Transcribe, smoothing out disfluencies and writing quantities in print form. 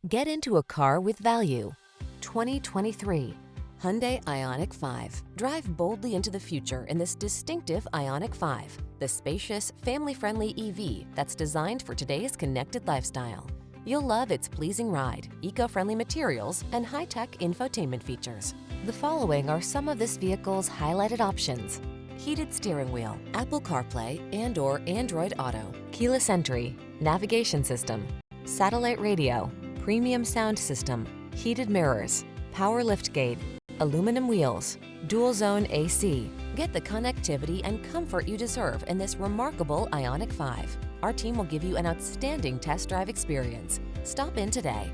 Get into a car with value. 2023 Hyundai Ioniq 5. Drive boldly into the future in this distinctive Ioniq 5, the spacious, family-friendly EV that's designed for today's connected lifestyle. You'll love its pleasing ride, eco-friendly materials, and high-tech infotainment features. The following are some of this vehicle's highlighted options: heated steering wheel, Apple CarPlay and/or Android Auto, keyless entry, navigation system, satellite radio, premium sound system, heated mirrors, power liftgate, aluminum wheels, dual zone AC. Get the connectivity and comfort you deserve in this remarkable Ioniq 5. Our team will give you an outstanding test drive experience. Stop in today.